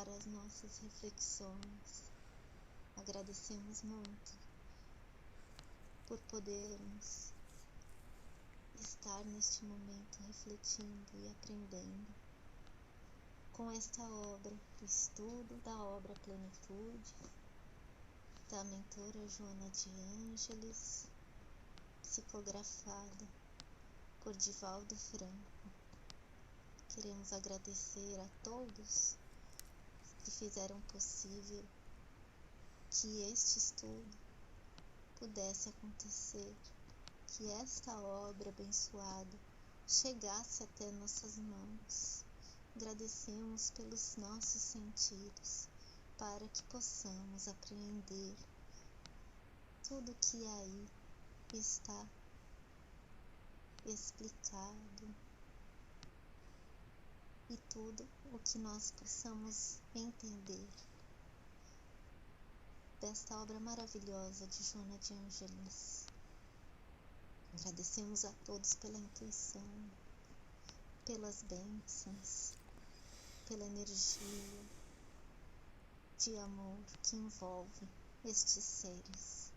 para as nossas reflexões. Agradecemos muito por podermos estar neste momento refletindo e aprendendo com esta obra, o estudo da obra Plenitude, da mentora Joana de Ângeles, psicografada por Divaldo Franco. Queremos agradecer a todos que fizeram possível que este estudo pudesse acontecer, que esta obra abençoada chegasse até nossas mãos. Agradecemos pelos nossos sentidos, para que possamos apreender tudo que aí está explicado e tudo o que nós possamos entender desta obra maravilhosa de Joana de Ângeles. Agradecemos a todos pela intuição, pelas bênçãos, pela energia de amor que envolve estes seres,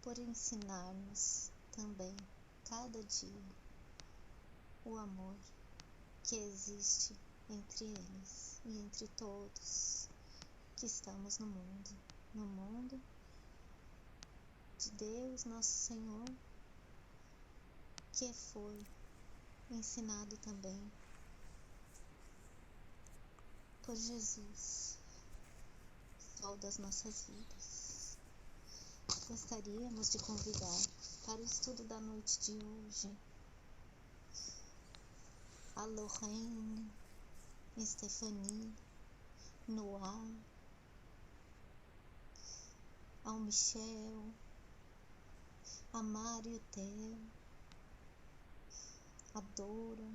por ensinar-nos também, cada dia, o amor que existe entre eles e entre todos que estamos no mundo de Deus, nosso Senhor, que foi ensinado também por Jesus, sol das nossas vidas. Gostaríamos de convidar para o estudo da noite de hoje a Lorraine, Stephanie, Noah, ao Michel, a Mário Theo, a Dora,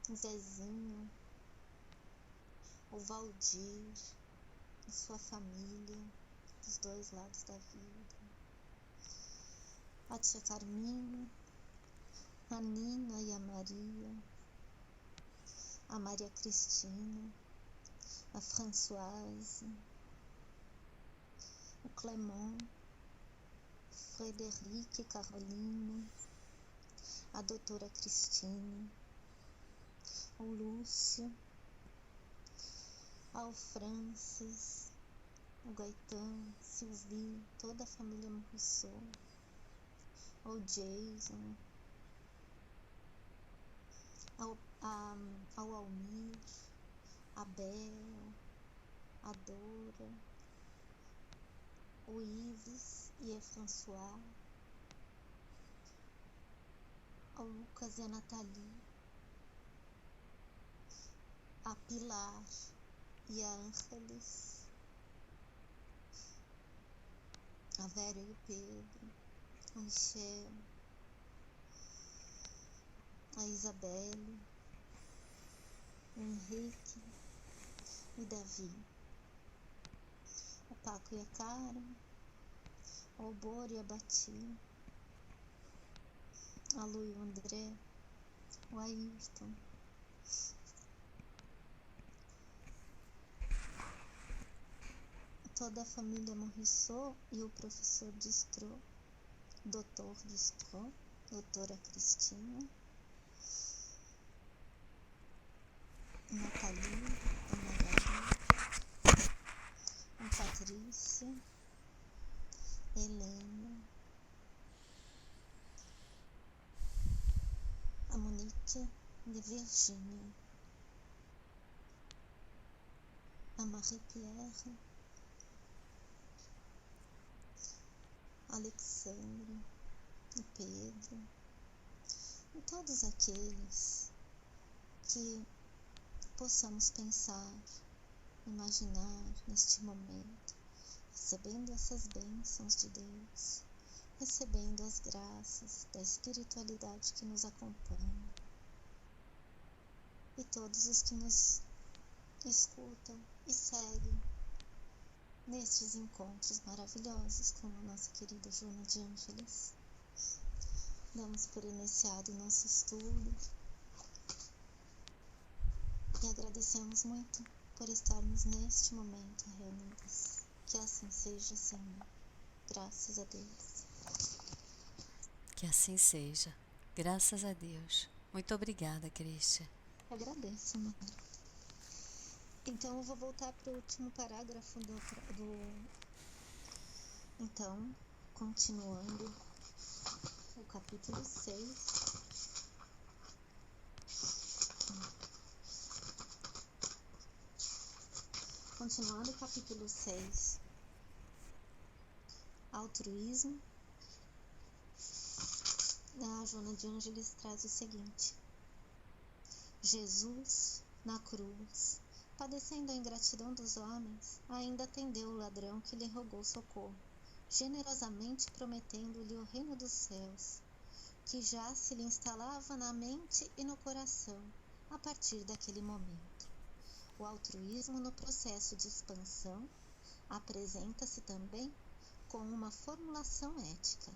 o Zezinho, o Valdir e sua família, dos dois lados da vida, a tia Carminha, a Nina e a Maria Cristina, a Françoise, o Clément, o Frederic e Carolina, a doutora Cristina, o Lúcio, ao Francis, o Gaetan, Sylvie, toda a família Morrissot, ao Jason, ao Almir, a Bel, a Dora, o Ives e a François, ao Lucas e a Nathalie, a Pilar e a Ángeles, a Vera e o Pedro, o Michel, a Isabelle, o Henrique e Davi, o Paco e a Karen, o Albor e a Bati, a Lu e o André, o Ayrton, toda a família Morrissot e o professor Distro, doutor Distro, doutora Cristina, Nathalie, a Magali, a Patrícia, Helena, a Monique e a Virginia, a Marie-Pierre, Alexandre e Pedro, e todos aqueles que possamos pensar, imaginar neste momento, recebendo essas bênçãos de Deus, recebendo as graças da espiritualidade que nos acompanha, e todos os que nos escutam e seguem nestes encontros maravilhosos com a nossa querida Joana de Ângeles. Damos por iniciado o nosso estudo e agradecemos muito por estarmos neste momento reunidos. Que assim seja, Senhor. Graças a Deus. Que assim seja. Graças a Deus. Muito obrigada, Cristian. Eu agradeço, Mara. Então, eu vou voltar para o último parágrafo Então, continuando o capítulo 6. Continuando o capítulo 6. Altruísmo. A Joana de Ângeles traz o seguinte: Jesus, na cruz, padecendo a ingratidão dos homens, ainda atendeu o ladrão que lhe rogou socorro, generosamente prometendo-lhe o reino dos céus, que já se lhe instalava na mente e no coração a partir daquele momento. O altruísmo no processo de expansão apresenta-se também com uma formulação ética.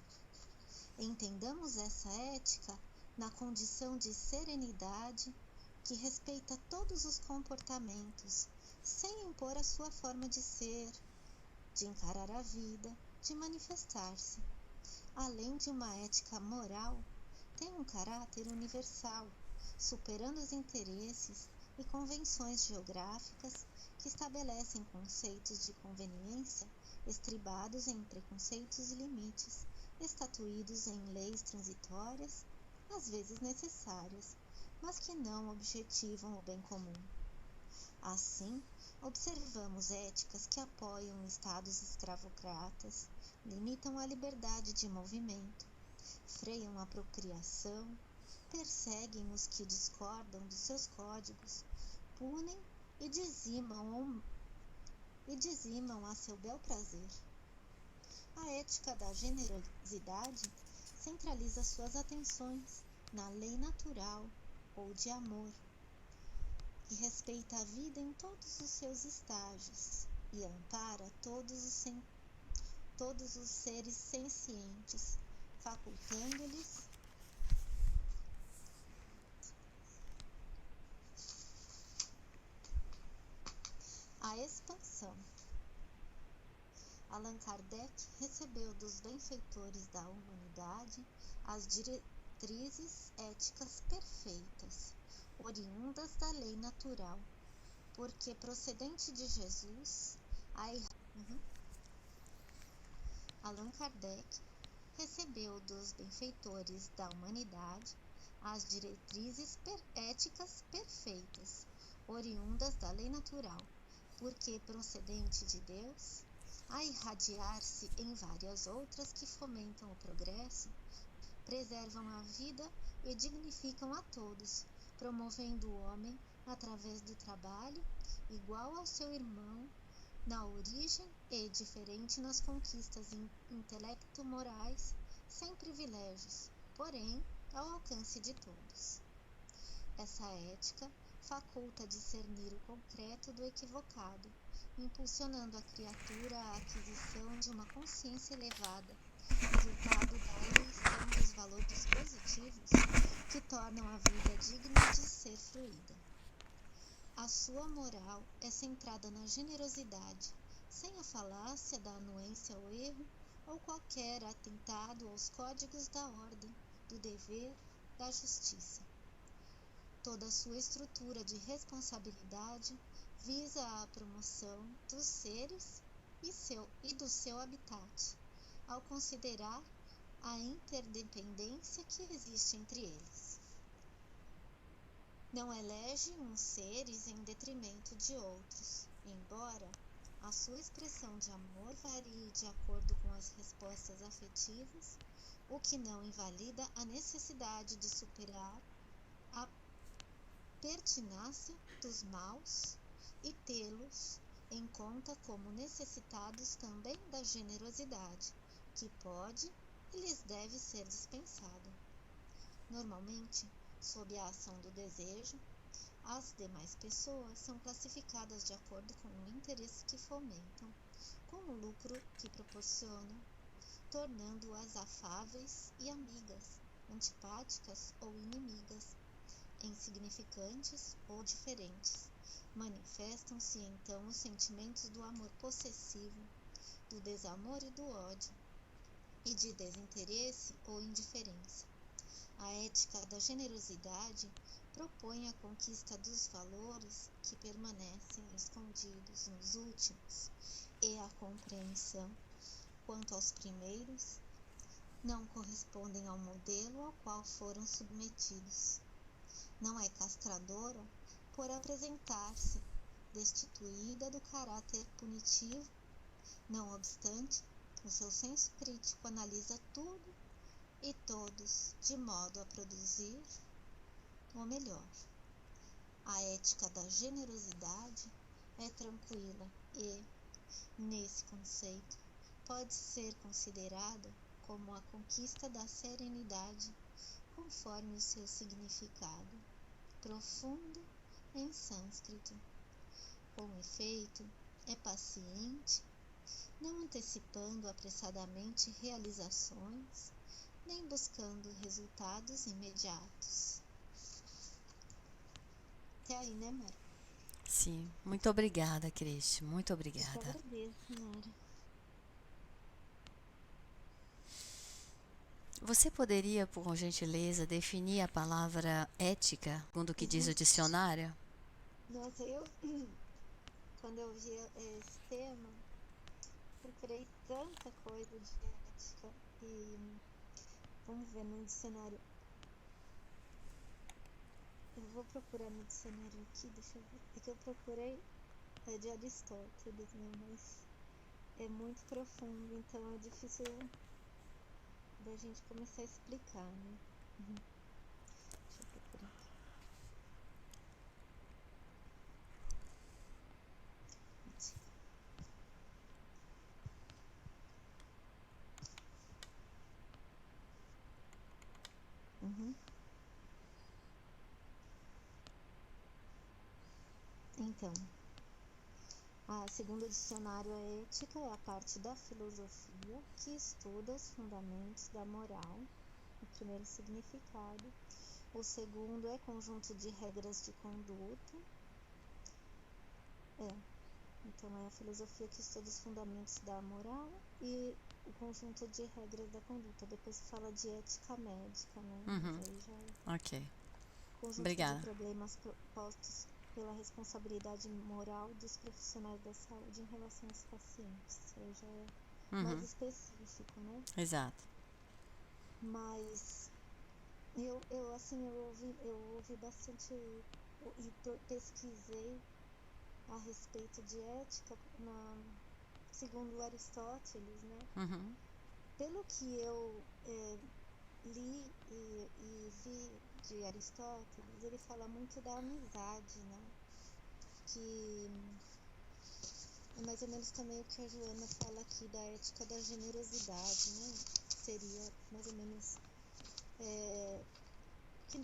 Entendamos essa ética na condição de serenidade que respeita todos os comportamentos, sem impor a sua forma de ser, de encarar a vida, de manifestar-se. Além de uma ética moral, tem um caráter universal, superando os interesses e convenções geográficas que estabelecem conceitos de conveniência estribados em preconceitos e limites, estatuídos em leis transitórias, às vezes necessárias, mas que não objetivam o bem comum. Assim, observamos éticas que apoiam estados escravocratas, limitam a liberdade de movimento, freiam a procriação, perseguem os que discordam dos seus códigos, punem e dizimam a seu bel prazer. A ética da generosidade centraliza suas atenções na lei natural ou de amor, que respeita a vida em todos os seus estágios e ampara todos os seres sencientes, facultando-lhes a expansão. Allan Kardec recebeu dos benfeitores da humanidade as diretrizes éticas perfeitas, oriundas da lei natural, porque procedente de Jesus, Allan Kardec recebeu dos benfeitores da humanidade as diretrizes éticas perfeitas, oriundas da lei natural, porque procedente de Deus, a irradiar-se em várias outras que fomentam o progresso, preservam a vida e dignificam a todos, promovendo o homem através do trabalho, igual ao seu irmão na origem e diferente nas conquistas intelecto-morais, sem privilégios, porém ao alcance de todos. Essa ética faculta discernir o concreto do equivocado, impulsionando a criatura à aquisição de uma consciência elevada, resultado da eleição dos valores positivos que tornam a vida digna de ser fruída. A sua moral é centrada na generosidade, sem a falácia da anuência ao erro ou qualquer atentado aos códigos da ordem, do dever, da justiça. Toda a sua estrutura de responsabilidade visa a promoção dos seres e do seu habitat, ao considerar a interdependência que existe entre eles. Não elege uns seres em detrimento de outros, embora a sua expressão de amor varie de acordo com as respostas afetivas, o que não invalida a necessidade de superar a pertinácia dos maus e tê-los em conta como necessitados também da generosidade, que pode e lhes deve ser dispensada. Normalmente, sob a ação do desejo, as demais pessoas são classificadas de acordo com o interesse que fomentam, com o lucro que proporcionam, tornando-as afáveis e amigas, antipáticas ou inimigas, insignificantes ou diferentes. Manifestam-se então os sentimentos do amor possessivo, do desamor e do ódio, e de desinteresse ou indiferença. A ética da generosidade propõe a conquista dos valores que permanecem escondidos nos últimos, e a compreensão quanto aos primeiros não correspondem ao modelo ao qual foram submetidos. Não é castradora por apresentar-se destituída do caráter punitivo. Não obstante, o seu senso crítico analisa tudo e todos de modo a produzir o melhor. A ética da generosidade é tranquila e, nesse conceito, pode ser considerada como a conquista da serenidade, conforme o seu significado profundo em sânscrito. Com efeito, é paciente, não antecipando apressadamente realizações, nem buscando resultados imediatos. Até aí, né, Mara? Sim, muito obrigada, Cristi, muito Eu obrigada. que agradeço, Mara. Você poderia, por gentileza, definir a palavra ética, segundo o que diz o dicionário? Nossa, quando eu vi esse tema, procurei tanta coisa de ética e vamos ver no dicionário. Eu vou procurar no dicionário aqui, deixa eu ver. É que eu procurei de Aristóteles, né? Mas é muito profundo, então é difícil da gente começar a explicar, né? Deixa eu procurar aqui. Então, segundo o dicionário, a ética é a parte da filosofia que estuda os fundamentos da moral, o primeiro significado. O segundo é conjunto de regras de conduta. Então, é a filosofia que estuda os fundamentos da moral e o conjunto de regras da conduta. Depois fala de ética médica, né? Mas aí já é Ok, conjunto obrigada. de problemas postos pela responsabilidade moral dos profissionais da saúde em relação aos pacientes. Isso aí já é mais específico, né? Exato. Mas eu ouvi bastante e pesquisei a respeito de ética segundo Aristóteles, né? Pelo que eu li e vi de Aristóteles, ele fala muito da amizade, né? Que é mais ou menos também o que a Joana fala aqui da ética da generosidade, né? Seria mais ou menos que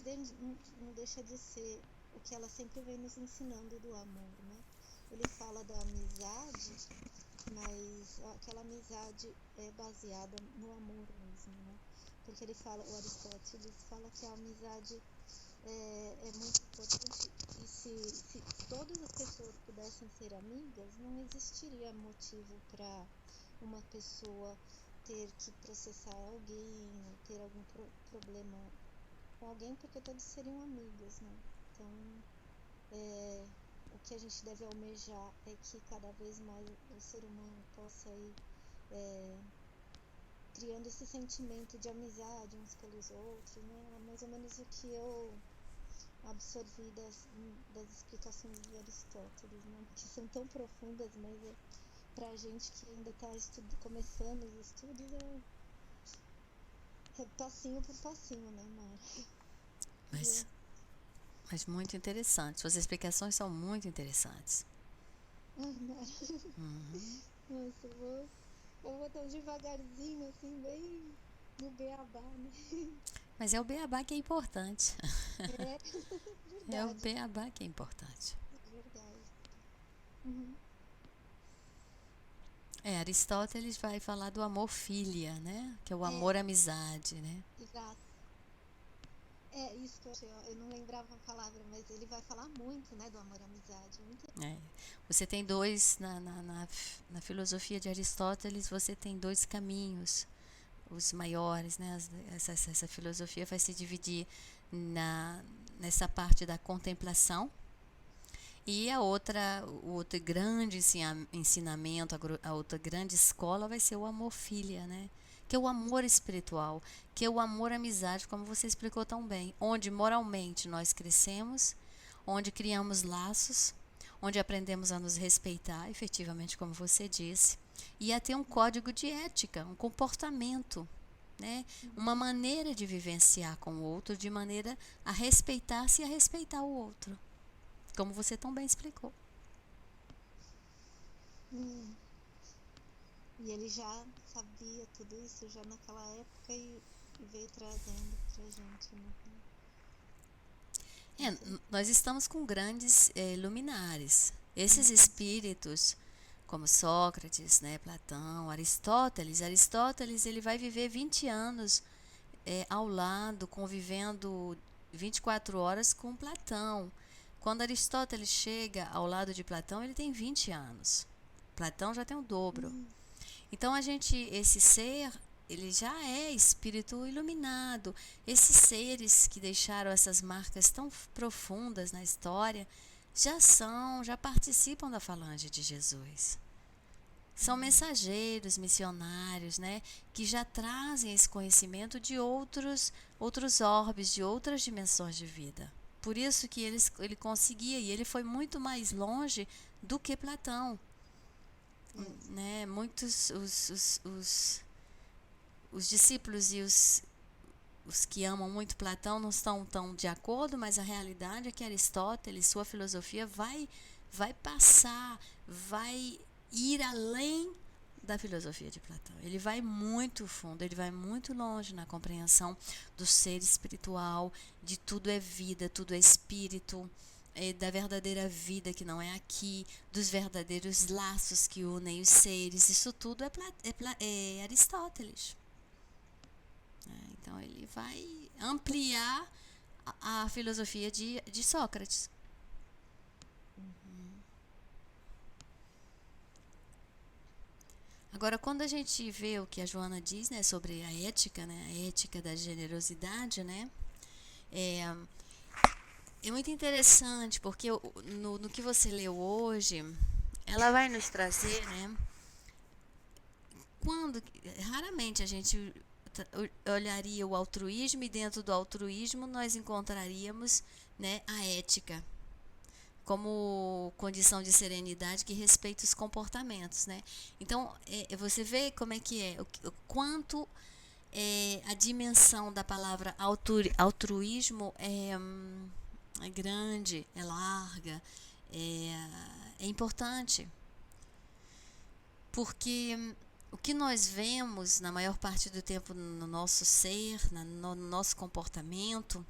não deixa de ser o que ela sempre vem nos ensinando do amor, né? Ele fala da amizade, mas aquela amizade é baseada no amor mesmo, né? Porque o Aristóteles fala que a amizade é muito importante e se todas as pessoas pudessem ser amigas, não existiria motivo para uma pessoa ter que processar alguém ou ter algum problema com alguém, porque todos seriam amigos, né? Então, o que a gente deve almejar é que cada vez mais o ser humano possa ir criando esse sentimento de amizade uns pelos outros, né? É mais ou menos o que eu absorvi das explicações de Aristóteles, né? Que são tão profundas, mas pra gente que ainda está começando os estudos, é passinho por passinho, né, Mara? Mas muito interessante. Suas explicações são muito interessantes. Mara. Nossa, eu vou tão devagarzinho, assim, bem no beabá, né? Mas é o beabá que é importante. Verdade. É o beabá que é importante. Verdade. Aristóteles vai falar do amor filia, né? Que é o amor amizade, né? Exato. É isso que eu achei, ó, eu não lembrava a palavra, mas ele vai falar muito, né, do amor à amizade. Muito... É. Você tem dois, na filosofia de Aristóteles, você tem dois caminhos, os maiores, né? Essa filosofia vai se dividir nessa parte da contemplação, e o outro grande ensinamento, a outra grande escola vai ser o amor-filia, né? Que é o amor espiritual, que é o amor à amizade, como você explicou tão bem, onde moralmente nós crescemos, onde criamos laços, onde aprendemos a nos respeitar, efetivamente, como você disse, e a ter um código de ética, um comportamento, né? Uma maneira de vivenciar com o outro, de maneira a respeitar-se e a respeitar o outro, como você tão bem explicou. E ele já sabia tudo isso já naquela época e veio trazendo pra gente, né? Nós estamos com grandes luminares. Esses espíritos, como Sócrates, né, Platão, Aristóteles ele vai viver 20 anos ao lado, convivendo 24 horas com Platão. Quando Aristóteles chega ao lado de Platão, ele tem 20 anos. Platão já tem o dobro. Então esse ser, ele já é espírito iluminado. Esses seres que deixaram essas marcas tão profundas na história, já participam da falange de Jesus. São mensageiros, missionários, né, que já trazem esse conhecimento de outros orbes, de outras dimensões de vida. Por isso que ele conseguia, e ele foi muito mais longe do que Platão. Né? Muitos os discípulos e os que amam muito Platão não estão tão de acordo, mas a realidade é que Aristóteles, sua filosofia vai ir além da filosofia de Platão. Ele vai muito fundo, ele vai muito longe na compreensão do ser espiritual, de tudo é vida, tudo é espírito, da verdadeira vida que não é aqui, dos verdadeiros laços que unem os seres. Isso tudo é Aristóteles. Então ele vai ampliar a filosofia de Sócrates. Agora, quando a gente vê o que a Joana diz, né, sobre a ética, né, a ética da generosidade, né, é muito interessante, porque no que você leu hoje, ela vai nos trazer, né, raramente a gente olharia o altruísmo, e dentro do altruísmo nós encontraríamos, né, a ética como condição de serenidade que respeita os comportamentos, né? Então, você vê como é que o quanto a dimensão da palavra altruísmo é grande, é larga, é importante. Porque o que nós vemos na maior parte do tempo no nosso ser, no nosso comportamento,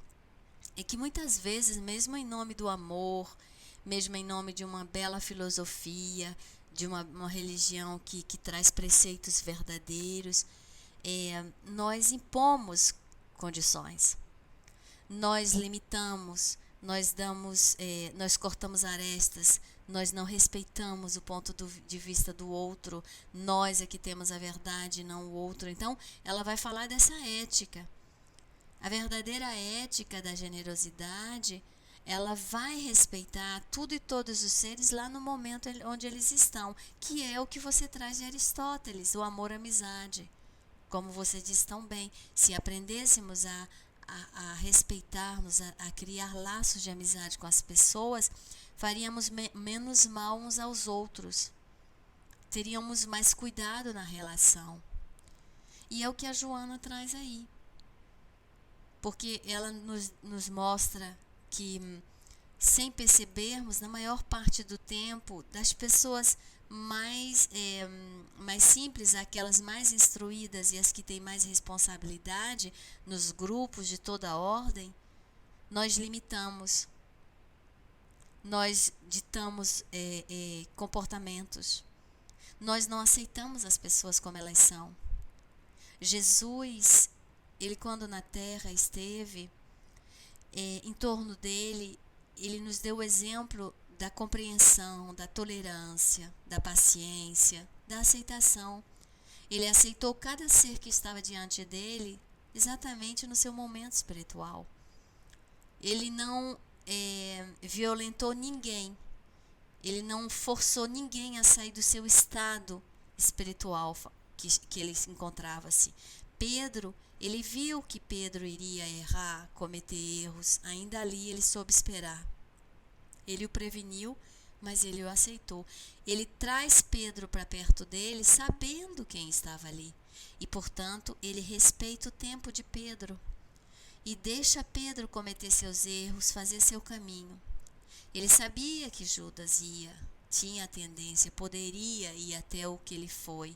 é que muitas vezes, mesmo em nome do amor, mesmo em nome de uma bela filosofia, de uma religião que traz preceitos verdadeiros, nós impomos condições, nós limitamos, nós cortamos arestas, nós não respeitamos o ponto de vista do outro, nós é que temos a verdade, não o outro. Então, ela vai falar dessa ética. A verdadeira ética da generosidade, ela vai respeitar tudo e todos os seres lá no momento onde eles estão, que é o que você traz de Aristóteles, o amor à amizade. Como você disse tão bem, se aprendêssemos a respeitar-nos, a criar laços de amizade com as pessoas, faríamos menos mal uns aos outros. Teríamos mais cuidado na relação. E é o que a Joana traz aí. Porque ela nos mostra que, sem percebermos, na maior parte do tempo, das pessoas mais simples, aquelas mais instruídas e as que têm mais responsabilidade nos grupos de toda a ordem, nós limitamos, nós ditamos comportamentos, nós não aceitamos as pessoas como elas são. Jesus, ele quando na terra esteve, em torno dele, ele nos deu o exemplo da compreensão, da tolerância, da paciência, da aceitação. Ele aceitou cada ser que estava diante dele exatamente no seu momento espiritual. Ele não violentou ninguém. Ele não forçou ninguém a sair do seu estado espiritual que ele se encontrava-se. Pedro, ele viu que Pedro iria errar, cometer erros. Ainda ali ele soube esperar. Ele o preveniu, mas ele o aceitou. Ele traz Pedro para perto dele, sabendo quem estava ali. E, portanto, ele respeita o tempo de Pedro. E deixa Pedro cometer seus erros, fazer seu caminho. Ele sabia que Judas tinha a tendência, poderia ir até o que ele foi.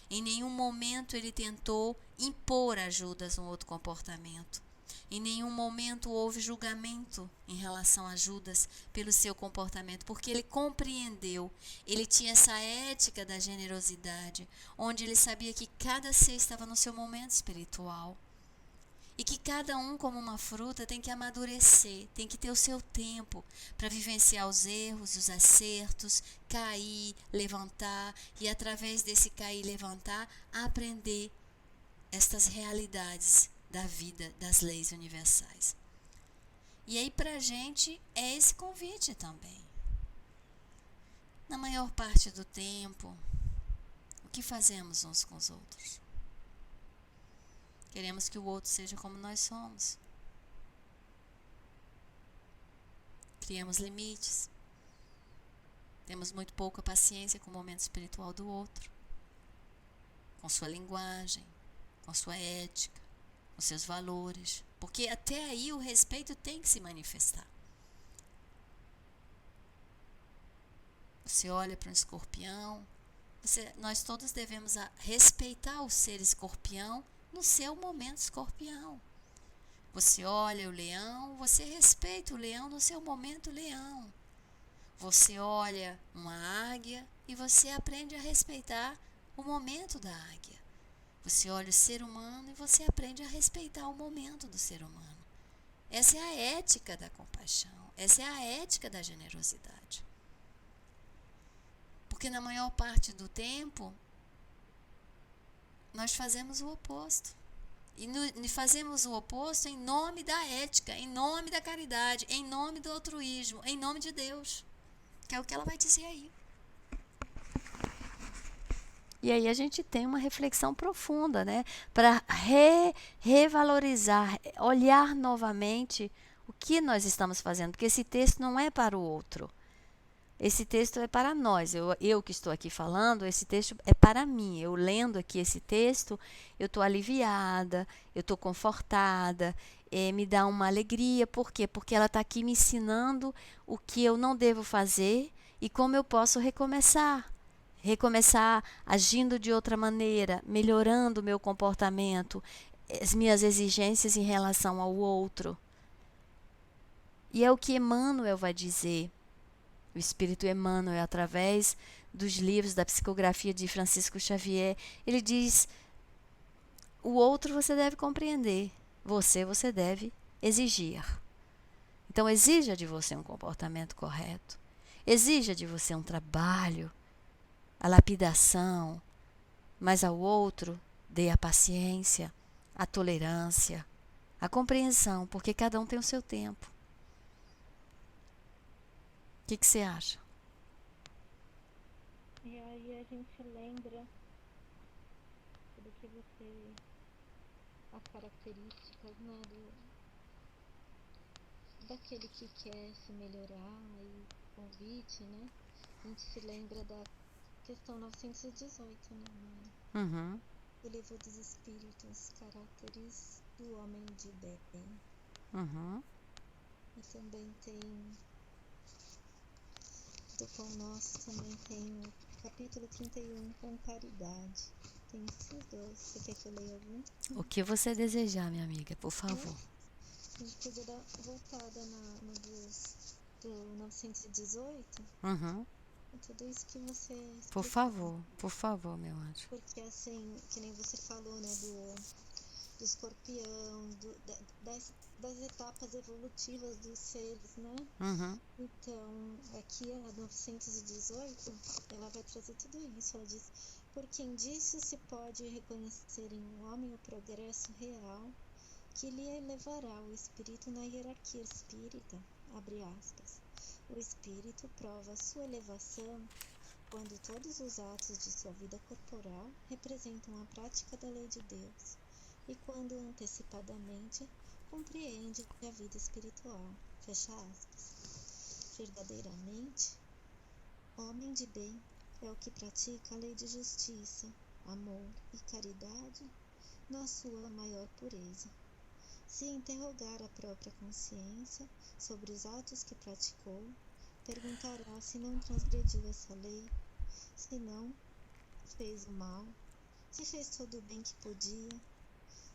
Em nenhum momento ele tentou impor a Judas um outro comportamento. Em nenhum momento houve julgamento em relação a Judas pelo seu comportamento, porque ele compreendeu, ele tinha essa ética da generosidade, onde ele sabia que cada ser estava no seu momento espiritual. E que cada um, como uma fruta, tem que amadurecer, tem que ter o seu tempo para vivenciar os erros, os acertos, cair, levantar e, através desse cair e levantar, aprender estas realidades da vida, das leis universais. E aí, para a gente, é esse convite também. Na maior parte do tempo, o que fazemos uns com os outros? Queremos que o outro seja como nós somos. Criamos limites. Temos muito pouca paciência com o momento espiritual do outro. Com sua linguagem, com sua ética, com seus valores. Porque até aí o respeito tem que se manifestar. Você olha para um escorpião. Nós todos devemos respeitar o ser escorpião no seu momento escorpião. Você olha o leão, você respeita o leão no seu momento leão. Você olha uma águia e você aprende a respeitar o momento da águia. Você olha o ser humano e você aprende a respeitar o momento do ser humano. Essa é a ética da compaixão, essa é a ética da generosidade. Porque na maior parte do tempo, nós fazemos o oposto. E fazemos o oposto em nome da ética, em nome da caridade, em nome do altruísmo, em nome de Deus. Que é o que ela vai dizer aí. E aí a gente tem uma reflexão profunda, né? Para revalorizar, olhar novamente o que nós estamos fazendo. Porque esse texto não é para o outro. Esse texto é para nós. Eu que estou aqui falando, esse texto é para mim. Eu lendo aqui esse texto, eu estou aliviada, eu estou confortada, me dá uma alegria. Por quê? Porque ela está aqui me ensinando o que eu não devo fazer e como eu posso recomeçar. Recomeçar agindo de outra maneira, melhorando o meu comportamento, as minhas exigências em relação ao outro. E é o que Emmanuel vai dizer. O Espírito Emmanuel, através dos livros da psicografia de Francisco Xavier, ele diz: o outro você deve compreender, você deve exigir. Então, exija de você um comportamento correto, exija de você um trabalho, a lapidação, mas ao outro dê a paciência, a tolerância, a compreensão, porque cada um tem o seu tempo. O que você acha? E aí a gente lembra do que você... as características, né, daquele que quer se melhorar e convite, né? A gente se lembra da questão 918, né, Mãe? Uhum. O livro dos Espíritos, caracteres do homem de bem. Uhum. E também tem... do Pão Nosso também tem o capítulo 31, com caridade. Tem esses dois. Você quer que eu leia algum? O que você desejar, minha amiga, por favor. A gente podia dar voltada no do 918. Uhum. Tudo isso que você explicou. Por favor, meu anjo. Porque assim, que nem você falou, né, do escorpião, das etapas evolutivas dos seres, né? Uhum. Então, aqui a 918, ela vai trazer tudo isso. Ela diz: porque indício se pode reconhecer em um homem o progresso real que lhe elevará o espírito na hierarquia espírita, abre aspas. O espírito prova sua elevação quando todos os atos de sua vida corporal representam a prática da lei de Deus, e quando antecipadamente compreende a vida espiritual, fecha aspas. Verdadeiramente, homem de bem é o que pratica a lei de justiça, amor e caridade na sua maior pureza. Se interrogar a própria consciência sobre os atos que praticou, perguntará se não transgrediu essa lei, se não fez o mal, se fez todo o bem que podia,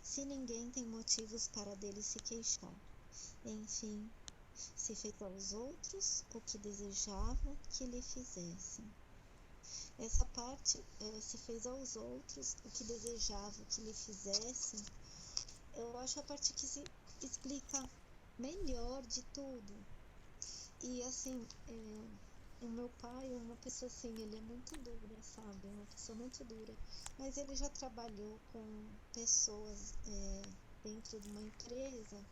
se ninguém tem motivos para dele se queixar. Enfim, se fez aos outros o que desejava que lhe fizessem. Essa parte, se fez aos outros o que desejava que lhe fizessem, eu acho a parte que se explica melhor de tudo. E assim, o meu pai é uma pessoa assim, ele é muito dura, sabe? Uma pessoa muito dura. Mas ele já trabalhou com pessoas dentro de uma empresa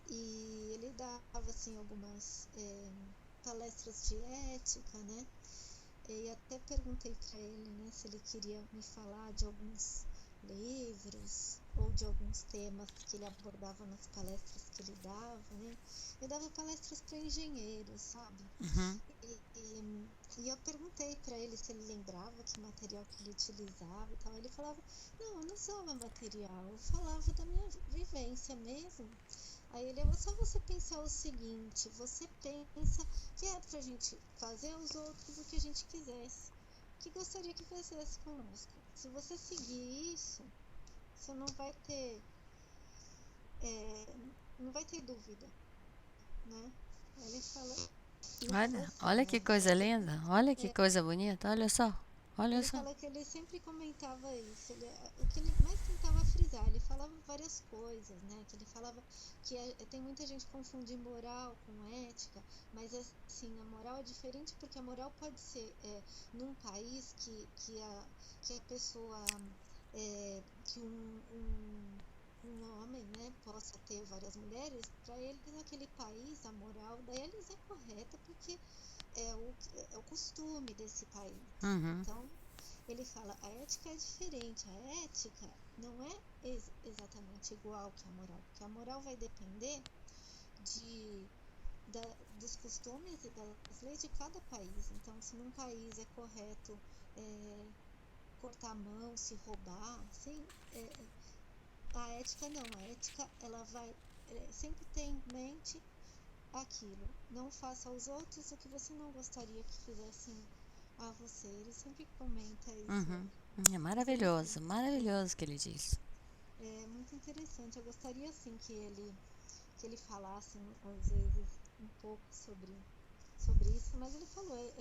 e ele dava assim algumas palestras de ética, né? E até perguntei para ele, né, se ele queria me falar de alguns livros ou de alguns temas que ele abordava nas palestras que ele dava, né? Eu dava palestras para engenheiros, sabe? Uhum. E eu perguntei para ele se ele lembrava que material que ele utilizava e tal. Ele falava: não, eu não usava material, eu falava da minha vivência mesmo. Aí ele: é só você pensar o seguinte, você pensa que é pra gente fazer aos outros o que a gente quisesse, que gostaria que fizesse conosco. Se você seguir isso, você não vai ter dúvida, né? Ele falou assim, Olha que né? coisa linda, olha que coisa bonita, olha só, olha Ele só. fala que ele sempre comentava isso. O que ele mais tentava frisar, ele falava várias coisas, né? Que ele falava que tem muita gente que confunde moral com ética, mas assim, a moral é diferente porque a moral pode ser num país que a pessoa, que um homem, né, possa ter várias mulheres, para eles naquele país a moral deles é correta porque é o costume desse país. Uhum. Então, ele fala, a ética é diferente, a ética não é exatamente igual que a moral, porque a moral vai depender dos costumes e das leis de cada país. Então, se num país é correto cortar a mão, se roubar, assim, a ética não, a ética ela vai sempre ter em mente aquilo, não faça aos outros o que você não gostaria que fizessem a você. Ele sempre comenta isso. Uhum. É Isso é maravilhoso, maravilhoso que ele diz. é muito interessante. Eu gostaria assim que ele falasse às vezes um pouco sobre isso, mas ele falou,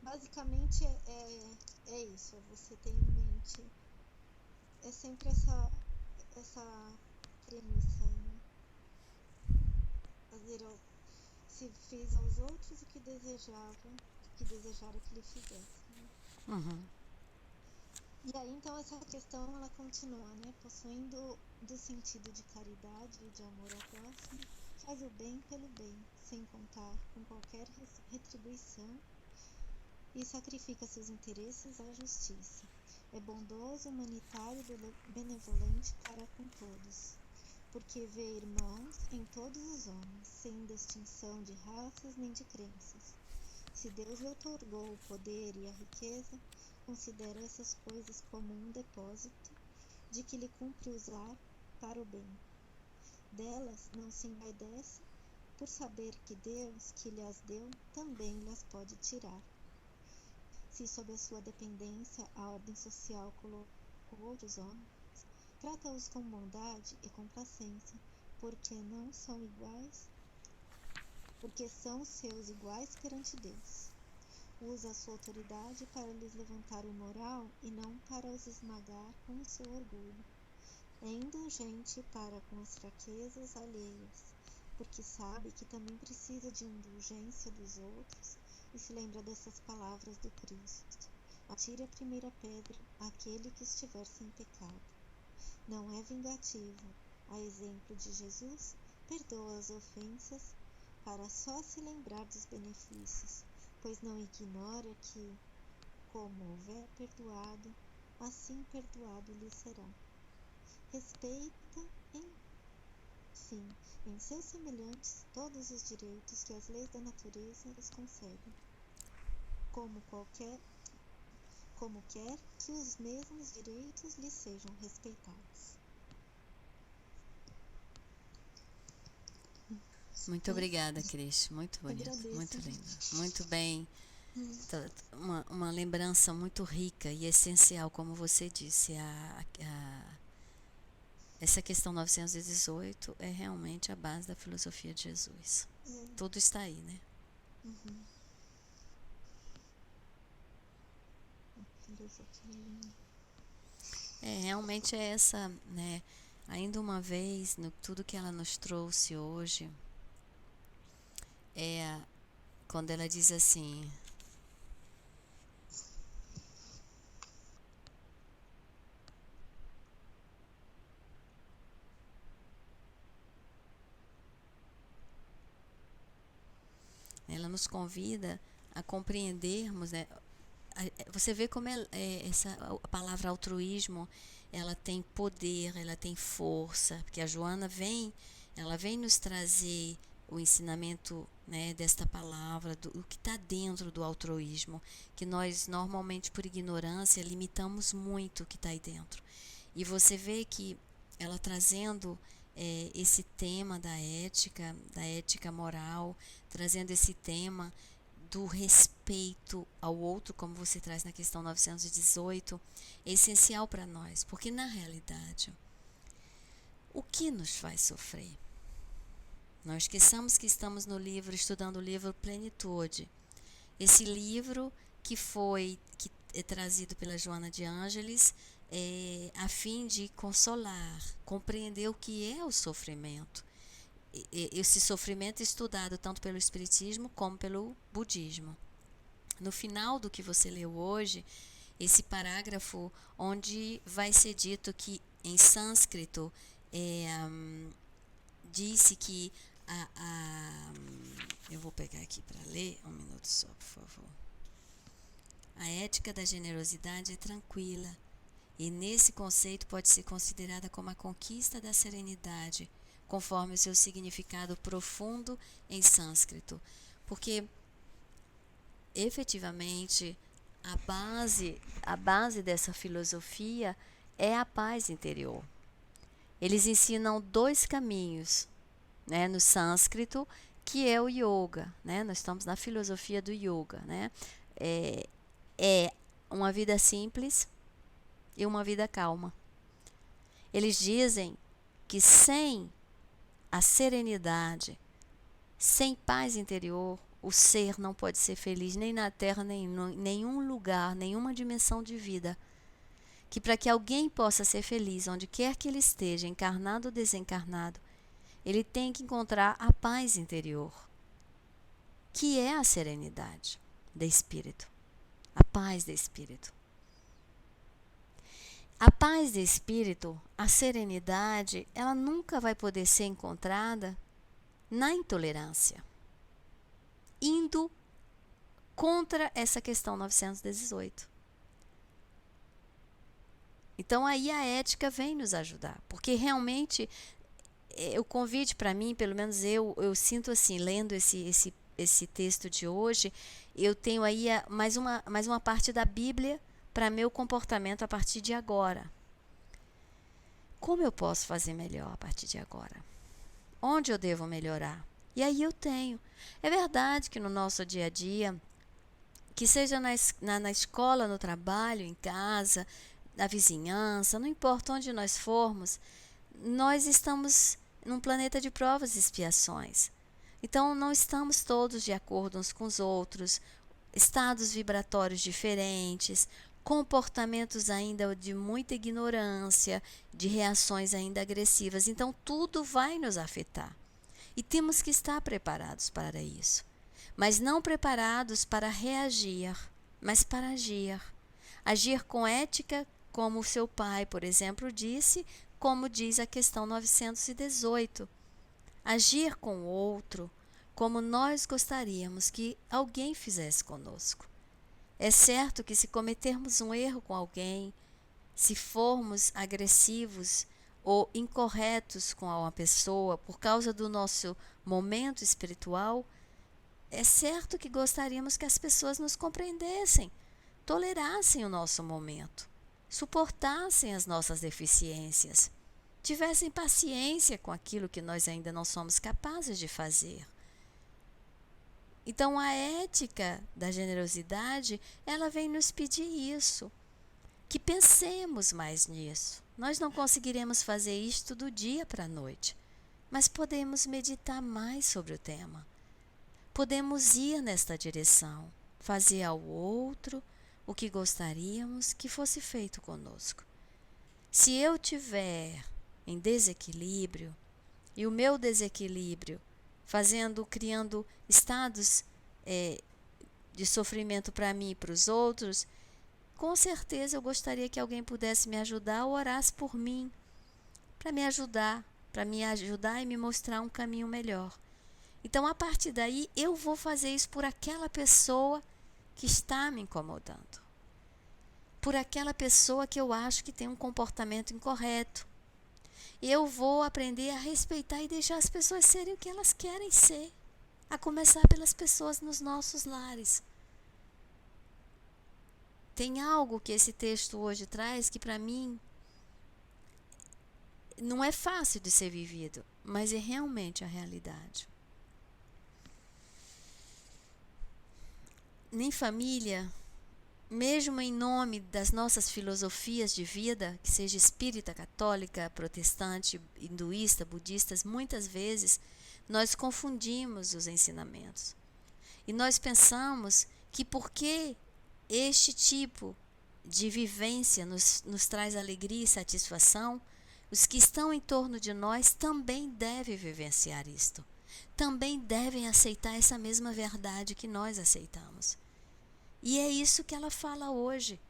basicamente é isso, é você ter em mente, é sempre essa premissa, né? Se fez aos outros o que desejara que lhe fizesse, né? Uhum. E aí, então, essa questão, ela continua, né? Possuindo do sentido de caridade e de amor ao próximo, faz o bem pelo bem, sem contar com qualquer retribuição, e sacrifica seus interesses à justiça. É bondoso, humanitário e benevolente para com todos, porque vê irmãos em todos os homens, sem distinção de raças nem de crenças. Se Deus lhe outorgou o poder e a riqueza, considera essas coisas como um depósito de que lhe cumpre usar para o bem. Delas não se envaidece, por saber que Deus, que lhes deu, também lhes pode tirar. Se sob a sua dependência a ordem social colocou outros homens, trata-os com bondade e complacência, porque não são iguais, porque são seus iguais perante Deus. Usa a sua autoridade para lhes levantar o moral e não para os esmagar com o seu orgulho. É indulgente para com as fraquezas alheias, porque sabe que também precisa de indulgência dos outros e se lembra dessas palavras do Cristo: atire a primeira pedra àquele que estiver sem pecado. Não é vingativo, a exemplo de Jesus, perdoa as ofensas para só se lembrar dos benefícios, pois não ignora que, como houver perdoado, assim perdoado lhe será. Respeita, enfim, em seus semelhantes todos os direitos que as leis da natureza lhes concedem, como quer que os mesmos direitos lhe sejam respeitados. Muito obrigada, Cris. Muito bonito, Agradeço. muito lindo, muito bem. Uma lembrança muito rica e essencial, como você disse. Essa questão 918 é realmente a base da filosofia de Jesus. Tudo está aí, né? Realmente é essa, né? Ainda uma vez, tudo que ela nos trouxe hoje, quando ela diz assim: ela nos convida a compreendermos, né? Você vê como a palavra altruísmo, ela tem poder, ela tem força, porque a Joana ela vem nos trazer o ensinamento, né, desta palavra, do que está dentro do altruísmo, que nós normalmente por ignorância limitamos muito o que está aí dentro. E você vê que ela trazendo esse tema da ética moral, trazendo esse tema do respeito ao outro, como você traz na questão 918, é essencial para nós, porque na realidade, o que nos faz sofrer? Não esqueçamos que estamos estudando o livro Plenitude. Esse livro que é trazido pela Joana de Ângeles, a fim de consolar, compreender o que é o sofrimento. Esse sofrimento é estudado tanto pelo Espiritismo como pelo Budismo. No final do que você leu hoje, esse parágrafo onde vai ser dito que em sânscrito disse que eu vou pegar aqui para ler, um minuto só, por favor. A ética da generosidade é tranquila e nesse conceito pode ser considerada como a conquista da serenidade, conforme o seu significado profundo em sânscrito, porque efetivamente a base dessa filosofia é a paz interior. Eles ensinam 2 caminhos, né, no sânscrito, que é o yoga, né? Nós estamos na filosofia do yoga, né? É uma vida simples e uma vida calma. Eles dizem que sem a serenidade, sem paz interior, o ser não pode ser feliz nem na Terra, nem em nenhum lugar, nenhuma dimensão de vida. Que para que alguém possa ser feliz, onde quer que ele esteja, encarnado ou desencarnado, ele tem que encontrar a paz interior, que é a serenidade de espírito, a paz de espírito. A paz de espírito, a serenidade, ela nunca vai poder ser encontrada na intolerância, indo contra essa questão 918. Então aí a ética vem nos ajudar, porque realmente o convite para mim, pelo menos eu sinto assim, lendo esse texto de hoje, eu tenho aí mais uma parte da Bíblia para meu comportamento a partir de agora. Como eu posso fazer melhor a partir de agora? Onde eu devo melhorar? E aí eu tenho. É verdade que no nosso dia a dia, que seja na escola, no trabalho, em casa, na vizinhança, não importa onde nós formos, nós estamos num planeta de provas e expiações. Então, não estamos todos de acordo uns com os outros, estados vibratórios diferentes, comportamentos ainda de muita ignorância, de reações ainda agressivas. Então, tudo vai nos afetar. E temos que estar preparados para isso. Mas não preparados para reagir, mas para agir. Agir com ética, como o seu pai, por exemplo, disse, como diz a questão 918. Agir com o outro como nós gostaríamos que alguém fizesse conosco. É certo que se cometermos um erro com alguém, se formos agressivos ou incorretos com uma pessoa por causa do nosso momento espiritual, é certo que gostaríamos que as pessoas nos compreendessem, tolerassem o nosso momento, suportassem as nossas deficiências, tivessem paciência com aquilo que nós ainda não somos capazes de fazer. Então, a ética da generosidade, ela vem nos pedir isso, que pensemos mais nisso. Nós não conseguiremos fazer isto do dia para a noite, mas podemos meditar mais sobre o tema. Podemos ir nesta direção, fazer ao outro o que gostaríamos que fosse feito conosco. Se eu tiver em desequilíbrio, e o meu desequilíbrio criando estados de sofrimento para mim e para os outros, com certeza eu gostaria que alguém pudesse me ajudar ou orasse por mim, para me ajudar e me mostrar um caminho melhor. Então, a partir daí, eu vou fazer isso por aquela pessoa que está me incomodando, por aquela pessoa que eu acho que tem um comportamento incorreto. Eu vou aprender a respeitar e deixar as pessoas serem o que elas querem ser, a começar pelas pessoas nos nossos lares. Tem algo que esse texto hoje traz que para mim não é fácil de ser vivido, mas é realmente a realidade. Nem família, mesmo em nome das nossas filosofias de vida, que seja espírita, católica, protestante, hinduísta, budistas, muitas vezes nós confundimos os ensinamentos. E nós pensamos que porque este tipo de vivência nos traz alegria e satisfação, os que estão em torno de nós também devem vivenciar isto. Também devem aceitar essa mesma verdade que nós aceitamos. E é isso que ela fala hoje.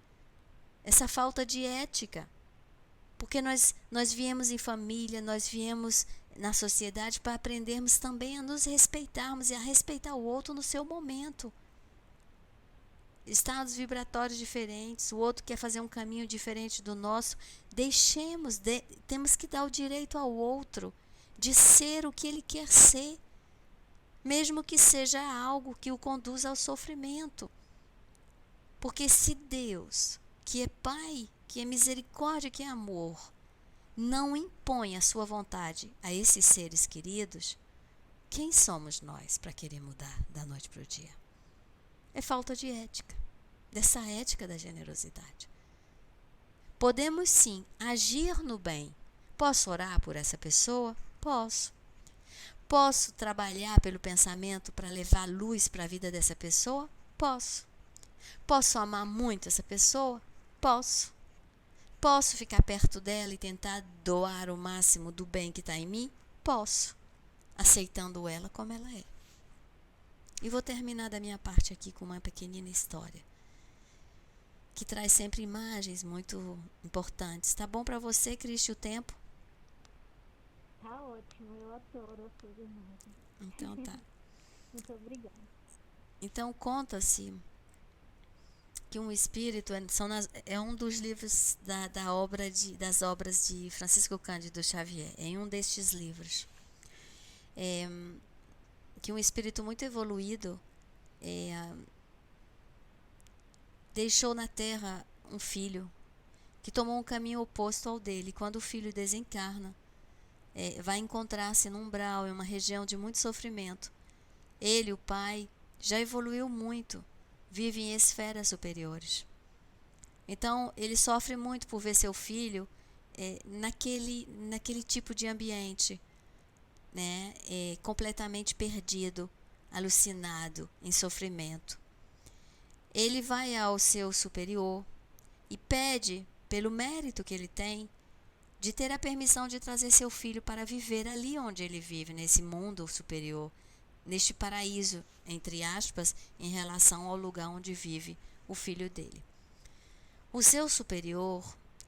Essa falta de ética. Porque nós viemos em família, nós viemos na sociedade para aprendermos também a nos respeitarmos e a respeitar o outro no seu momento. Estados vibratórios diferentes, o outro quer fazer um caminho diferente do nosso. Temos que dar o direito ao outro de ser o que ele quer ser, mesmo que seja algo que o conduza ao sofrimento. Porque se Deus, que é Pai, que é misericórdia, que é amor, não impõe a sua vontade a esses seres queridos, quem somos nós para querer mudar da noite para o dia? É falta de ética, dessa ética da generosidade. Podemos sim agir no bem. Posso orar por essa pessoa? Posso. Posso trabalhar pelo pensamento para levar luz para a vida dessa pessoa? Posso. Posso amar muito essa pessoa? Posso. Posso ficar perto dela e tentar doar o máximo do bem que está em mim? Posso. Aceitando ela como ela é. E vou terminar da minha parte aqui com uma pequenina história, que traz sempre imagens muito importantes. Tá bom para você, Cristi, o tempo? Tá ótimo, eu adoro as suas imagens. Então tá. Muito obrigada. Então conta-se que um espírito é um dos livros das obras de Francisco Cândido Xavier, em um destes livros. Que um espírito muito evoluído deixou na Terra um filho que tomou um caminho oposto ao dele. Quando o filho desencarna, vai encontrar-se num umbral, em uma região de muito sofrimento. Ele, o pai, já evoluiu muito, vive em esferas superiores. Então, ele sofre muito por ver seu filho naquele tipo de ambiente, né, completamente perdido, alucinado, em sofrimento. Ele vai ao seu superior e pede, pelo mérito que ele tem, de ter a permissão de trazer seu filho para viver ali onde ele vive, nesse mundo superior, neste paraíso, entre aspas, em relação ao lugar onde vive o filho dele. O seu superior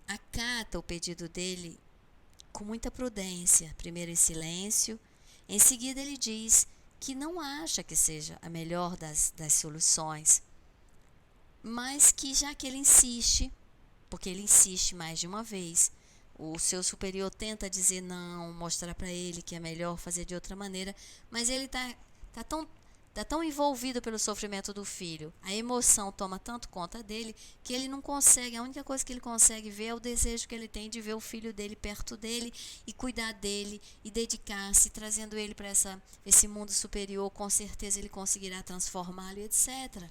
acata o pedido dele com muita prudência, primeiro em silêncio, em seguida ele diz que não acha que seja a melhor das soluções, mas que já que ele insiste, porque ele insiste mais de uma vez, o seu superior tenta dizer não, mostrar para ele que é melhor fazer de outra maneira, mas ele tá tão envolvido pelo sofrimento do filho, a emoção toma tanto conta dele, que ele não consegue, a única coisa que ele consegue ver é o desejo que ele tem de ver o filho dele perto dele e cuidar dele e dedicar-se, trazendo ele para esse mundo superior, com certeza ele conseguirá transformá-lo, etc.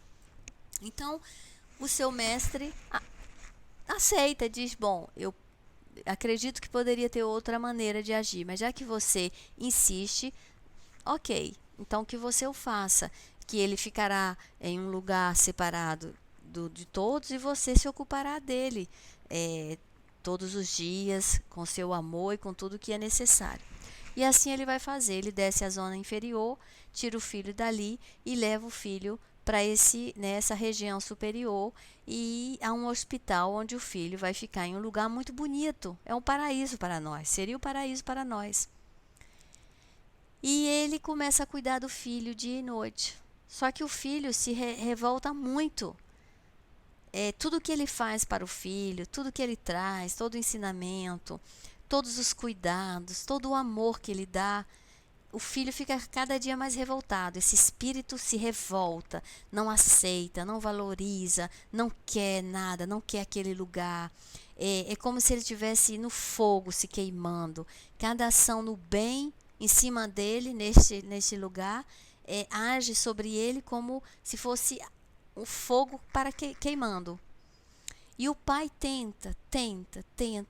Então, o seu mestre aceita, diz, bom, eu acredito que poderia ter outra maneira de agir, mas já que você insiste, ok, então que você o faça, que ele ficará em um lugar separado de todos e você se ocupará dele todos os dias, com seu amor e com tudo que é necessário. E assim ele vai fazer, ele desce a zona inferior, tira o filho dali e leva o filho para essa região superior e a um hospital onde o filho vai ficar em um lugar muito bonito. É um paraíso para nós, seria o paraíso para nós. E ele começa a cuidar do filho dia e noite. Só que o filho se revolta muito. Tudo que ele faz para o filho, tudo que ele traz, todo o ensinamento, todos os cuidados, todo o amor que ele dá, o filho fica cada dia mais revoltado. Esse espírito se revolta, não aceita, não valoriza, não quer nada, não quer aquele lugar. É como se ele estivesse no fogo se queimando. Cada ação no bem em cima dele, neste lugar, age sobre ele como se fosse o fogo para queimando. E o pai tenta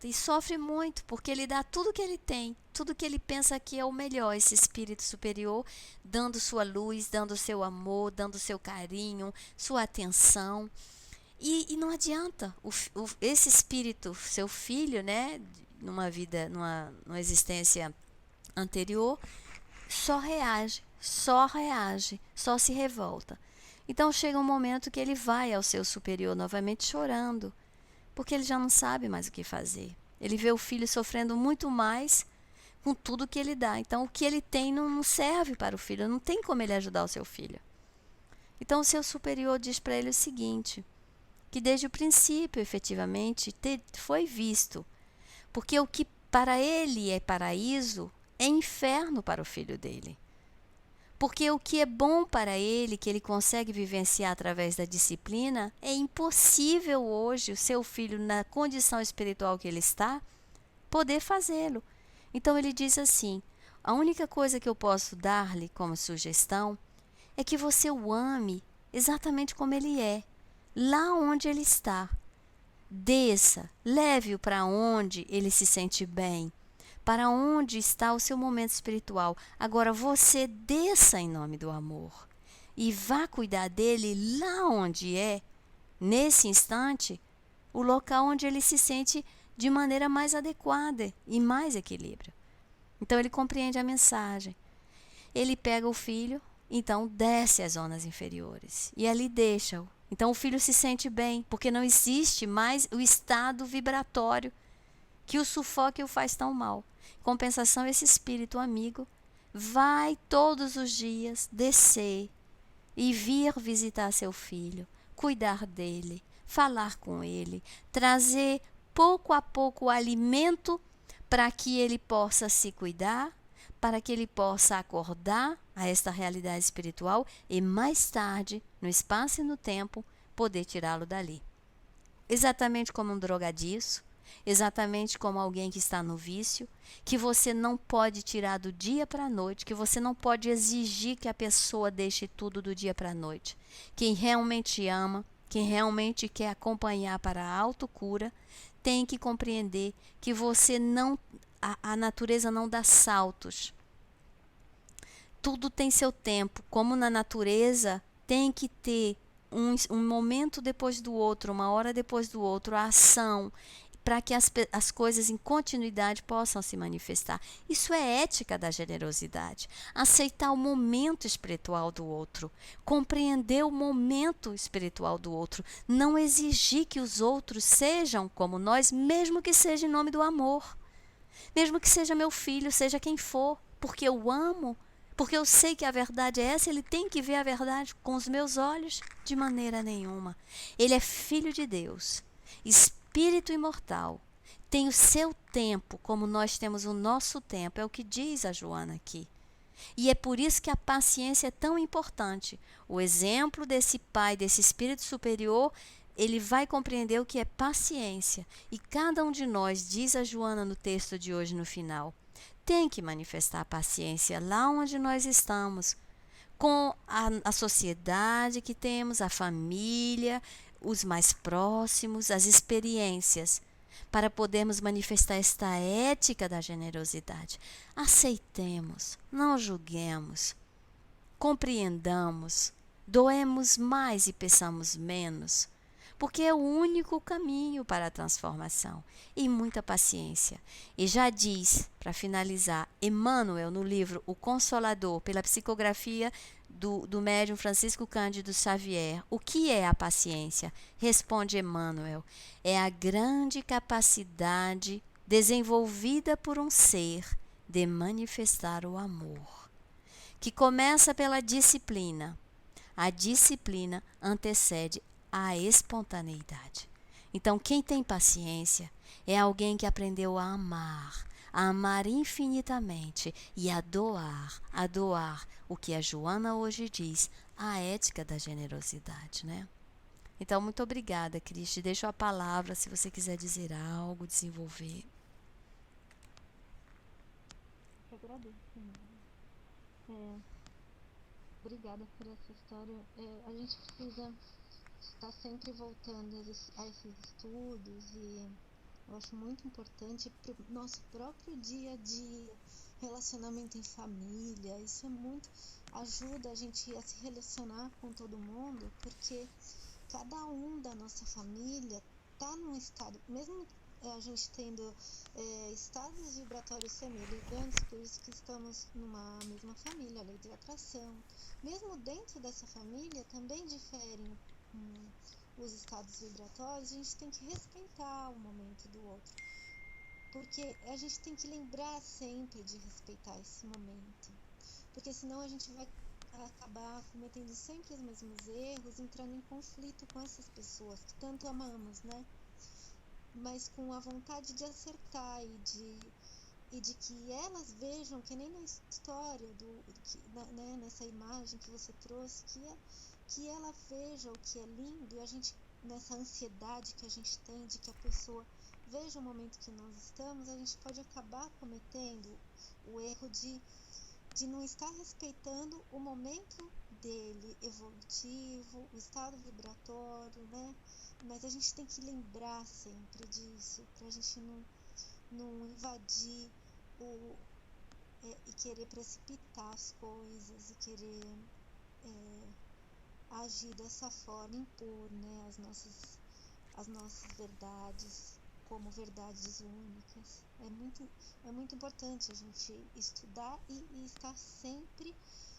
e sofre muito, porque ele dá tudo que ele tem, tudo que ele pensa que é o melhor, esse espírito superior, dando sua luz, dando seu amor, dando seu carinho, sua atenção. E não adianta, esse espírito, seu filho, né, numa existência anterior, só reage, só se revolta. Então chega um momento que ele vai ao seu superior novamente chorando, porque ele já não sabe mais o que fazer. Ele vê o filho sofrendo muito mais com tudo que ele dá. Então o que ele tem não serve para o filho, não tem como ele ajudar o seu filho. Então o seu superior diz para ele o seguinte, que desde o princípio efetivamente foi visto, porque o que para ele é paraíso é inferno para o filho dele. Porque o que é bom para ele, que ele consegue vivenciar através da disciplina, é impossível hoje o seu filho, na condição espiritual que ele está, poder fazê-lo. Então ele diz assim, a única coisa que eu posso dar-lhe como sugestão é que você o ame exatamente como ele é, lá onde ele está. Desça, leve-o para onde ele se sente bem, para onde está o seu momento espiritual. Agora você desça em nome do amor e vá cuidar dele lá onde nesse instante, o local onde ele se sente de maneira mais adequada e mais equilíbrio. Então ele compreende a mensagem. Ele pega o filho, então desce às zonas inferiores e ali deixa-o. Então o filho se sente bem, porque não existe mais o estado vibratório que o sufoca e o faz tão mal. Compensação, esse espírito amigo vai todos os dias descer e vir visitar seu filho, cuidar dele, falar com ele, trazer pouco a pouco o alimento para que ele possa se cuidar, para que ele possa acordar a esta realidade espiritual e mais tarde, no espaço e no tempo, poder tirá-lo dali. Exatamente como um drogadiço, exatamente como alguém que está no vício, que você não pode tirar do dia para a noite, que você não pode exigir que a pessoa deixe tudo do dia para a noite. Quem realmente ama, quem realmente quer acompanhar para a autocura, tem que compreender que você não, a natureza não dá saltos. Tudo tem seu tempo, como na natureza tem que ter um momento depois do outro, uma hora depois do outro, a ação, para que as coisas em continuidade possam se manifestar. Isso é ética da generosidade. Aceitar o momento espiritual do outro, compreender o momento espiritual do outro, não exigir que os outros sejam como nós, mesmo que seja em nome do amor, mesmo que seja meu filho, seja quem for, porque eu amo, porque eu sei que a verdade é essa, ele tem que ver a verdade com os meus olhos? De maneira nenhuma. Ele é filho de Deus, espírito imortal, tem o seu tempo, como nós temos o nosso tempo, é o que diz a Joana aqui. E é por isso que a paciência é tão importante. O exemplo desse pai, desse espírito superior, ele vai compreender o que é paciência. E cada um de nós, diz a Joana no texto de hoje no final, tem que manifestar a paciência lá onde nós estamos, com a sociedade que temos, a família, os mais próximos, as experiências, para podermos manifestar esta ética da generosidade. Aceitemos, não julguemos, compreendamos, doemos mais e peçamos menos, porque é o único caminho para a transformação. E muita paciência. E já diz, para finalizar, Emmanuel, no livro O Consolador, pela psicografia do médium Francisco Cândido Xavier, o que é a paciência? Responde Emmanuel, é a grande capacidade desenvolvida por um ser de manifestar o amor, que começa pela disciplina. A disciplina antecede a espontaneidade. Então, quem tem paciência é alguém que aprendeu a amar infinitamente e a doar o que a Joana hoje diz, a ética da generosidade, né? Então, muito obrigada, Cris. Te deixo a palavra se você quiser dizer algo, desenvolver. Eu agradeço. Obrigada por essa história. A gente precisa estar sempre voltando a esses estudos e eu acho muito importante para o nosso próprio dia a dia, relacionamento em família. Isso é muito, ajuda a gente a se relacionar com todo mundo, porque cada um da nossa família está num estado, mesmo a gente tendo estados vibratórios semelhantes, por isso que estamos numa mesma família, a lei de atração. Mesmo dentro dessa família também diferem os estados vibratórios, a gente tem que respeitar o momento do outro, porque a gente tem que lembrar sempre de respeitar esse momento, porque senão a gente vai acabar cometendo sempre os mesmos erros, entrando em conflito com essas pessoas que tanto amamos, né? Mas com a vontade de acertar e de que elas vejam, que nem na história, né, nessa imagem que você trouxe, que ela veja o que é lindo, e a gente, nessa ansiedade que a gente tem de que a pessoa veja o momento que nós estamos, a gente pode acabar cometendo o erro de não estar respeitando o momento dele evolutivo, o estado vibratório, né? Mas a gente tem que lembrar sempre disso, para a gente não invadir e querer precipitar as coisas e querer agir dessa forma, impor, né, as nossas verdades como verdades únicas. É muito importante a gente estudar e estar sempre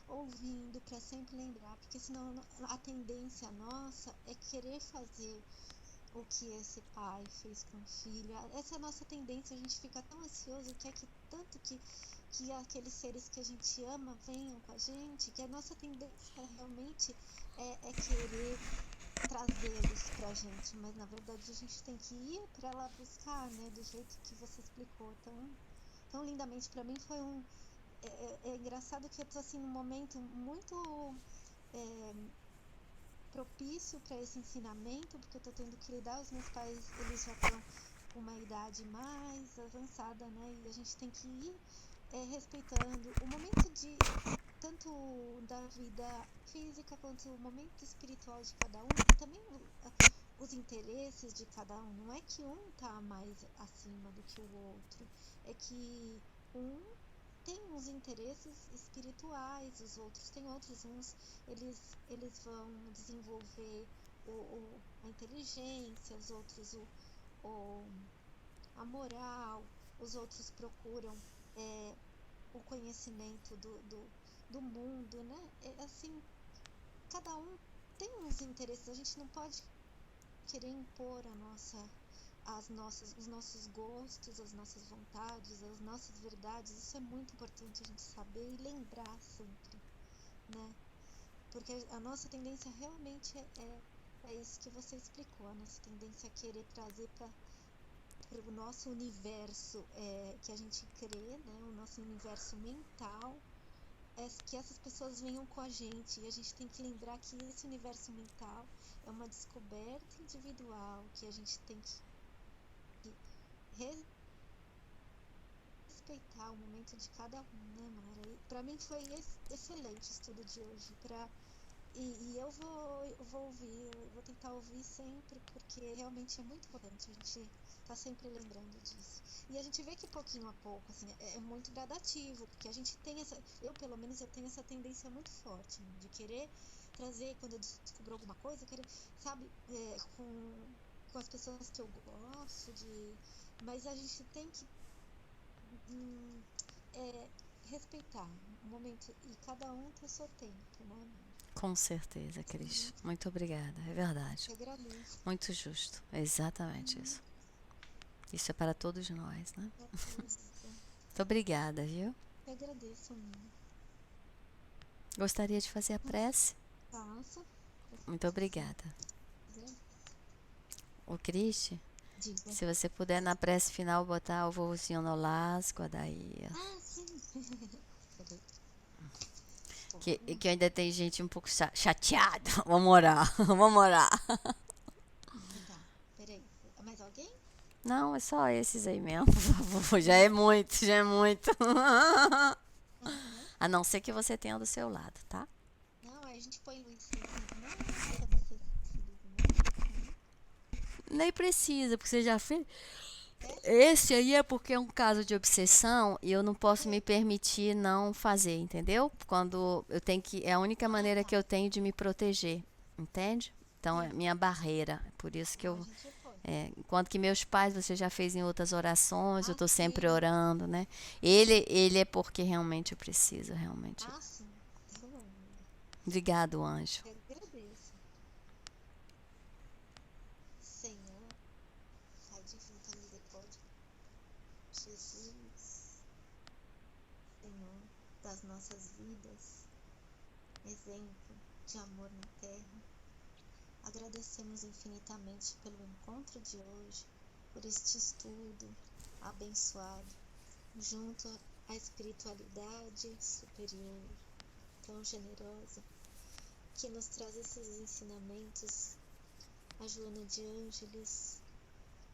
ouvindo, para sempre lembrar, porque senão a tendência nossa é querer fazer o que esse pai fez com o filho. Essa é a nossa tendência, a gente fica tão ansioso, quer que tanto que aqueles seres que a gente ama venham com a gente, que a nossa tendência realmente é querer trazê-los pra gente, mas na verdade a gente tem que ir para lá buscar, né, do jeito que você explicou tão lindamente. Para mim foi é engraçado que eu tô assim num momento muito propício para esse ensinamento, porque eu tô tendo que lidar, os meus pais, eles já estão com uma idade mais avançada, né, e a gente tem que ir respeitando o momento de tanto da vida física quanto o momento espiritual de cada um, e também os interesses de cada um. Não é que um tá mais acima do que o outro, é que um têm uns interesses espirituais, os outros têm outros, uns eles vão desenvolver a inteligência, os outros o, a moral, os outros procuram o conhecimento do mundo, né? Assim, cada um tem uns interesses, a gente não pode querer impor os nossos gostos, as nossas vontades, as nossas verdades. Isso é muito importante a gente saber e lembrar sempre, né? Porque a nossa tendência realmente é isso que você explicou, a nossa tendência a querer trazer para o nosso universo que a gente crê, né? O nosso universo mental, que essas pessoas venham com a gente, e a gente tem que lembrar que esse universo mental é uma descoberta individual, que a gente tem que respeitar o momento de cada um, né, Mara? Para mim foi excelente o estudo de hoje, e eu vou ouvir, eu vou tentar ouvir sempre, porque realmente é muito importante a gente tá sempre lembrando disso. E a gente vê que pouquinho a pouco, assim, é muito gradativo, porque a gente tem eu pelo menos eu tenho essa tendência muito forte, né, de querer trazer, quando eu descubro alguma coisa, querer, sabe, com as pessoas que eu gosto, mas a gente tem que respeitar o momento, e cada um tem o seu tempo, né? Com certeza, Cris. Muito obrigada, é verdade. Eu agradeço. Muito justo, é exatamente isso. Isso é para todos nós, né? Muito obrigada, viu? Eu agradeço, Nina. Gostaria de fazer a prece? Faça. Muito obrigada. O Cris, Diga. se você puder na prece final botar o voozinho no lasco, daí. Sim. Que ainda tem gente um pouco chateada. Vamos orar, vamos orar. Tá, peraí. Mais alguém? Não, é só esses aí mesmo, por favor. Já é muito, já é muito. A não ser que você tenha do seu lado, tá? Não, aí a gente põe Luiz Felipe, né? Nem precisa, porque você já fez. Esse aí é porque é um caso de obsessão e eu não posso me permitir não fazer, entendeu? Quando eu tenho que. É a única maneira que eu tenho de me proteger, entende? Então é minha barreira. Por isso que eu. Enquanto que meus pais você já fez em outras orações, eu estou sempre orando, né? Ele é porque realmente eu preciso, realmente. Sim. Obrigado, anjo. Eu agradeço. Senhor, Pai de infinita misericórdia, Jesus, Senhor das nossas vidas, exemplo de amor na terra, agradecemos infinitamente pelo encontro de hoje, por este estudo abençoado, junto à espiritualidade superior, tão generosa, que nos traz esses ensinamentos, a Joana de Ângeles,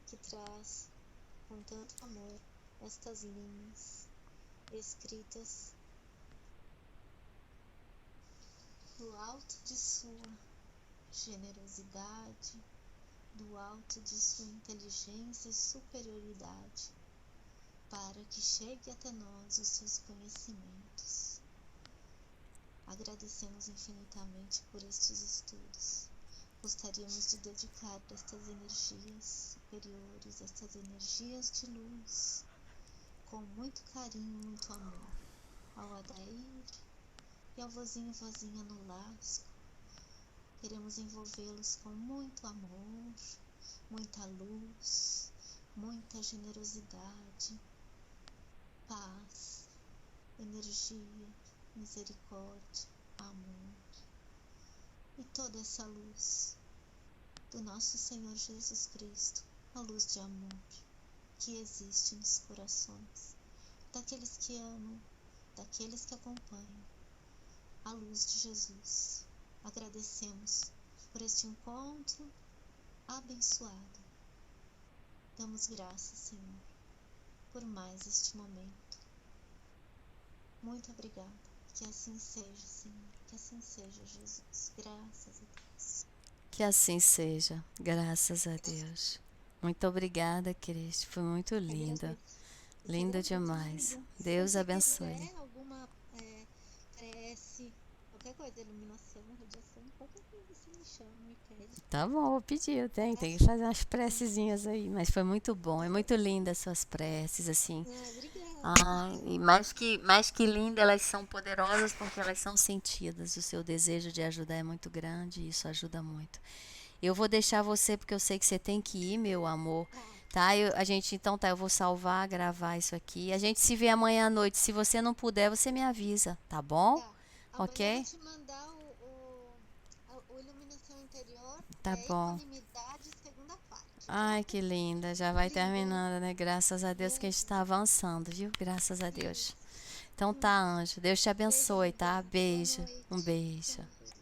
que traz com tanto amor estas linhas escritas do alto de sua generosidade, do alto de sua inteligência e superioridade, para que chegue até nós os seus conhecimentos. Agradecemos infinitamente por estes estudos. Gostaríamos de dedicar estas energias superiores, estas energias de luz, com muito carinho, muito amor, ao Adair e ao vozinho e vozinha no lasco. Queremos envolvê-los com muito amor, muita luz, muita generosidade, paz, energia, misericórdia, amor. E toda essa luz do nosso Senhor Jesus Cristo, a luz de amor que existe nos corações daqueles que amam, daqueles que acompanham, a luz de Jesus. Agradecemos por este encontro abençoado. Damos graças, Senhor, por mais este momento. Muito obrigada. Que assim seja, Senhor. Que assim seja, Jesus. Graças a Deus. Que assim seja. Graças a Deus. Muito obrigada, Cristo. Foi muito linda. Lindo Seria muito demais. lindo. Se Deus você abençoe. tiver alguma prece, qualquer coisa, iluminação, radiação, qualquer coisa, você me chama, me pede. Tá bom, vou pedir. Tá? Tem que fazer umas precezinhas aí. Mas foi muito bom. É muito linda as suas preces, assim. Ah, obrigada. Ai, e mais que linda, elas são poderosas porque elas são sentidas. O seu desejo de ajudar é muito grande e isso ajuda muito. Eu vou deixar você porque eu sei que você tem que ir, meu amor. Tá, Tá? A gente, então tá, eu vou salvar, gravar isso aqui. A gente se vê amanhã à noite. Se você não puder, você me avisa, tá bom? tá. Amanhã eu vou Ok? te mandar o Iluminação Interior, Tá bom. Equanimidade, segunda parte, tá? Ai, que linda. Já vai Linda. terminando, né? Graças a Deus que a gente Isso, está avançando, viu? Graças a Deus. isso. Então tá, anjo. Deus te Beijo, abençoe, amiga. tá? Boa Beijo. Um noite. beijo. Tchau.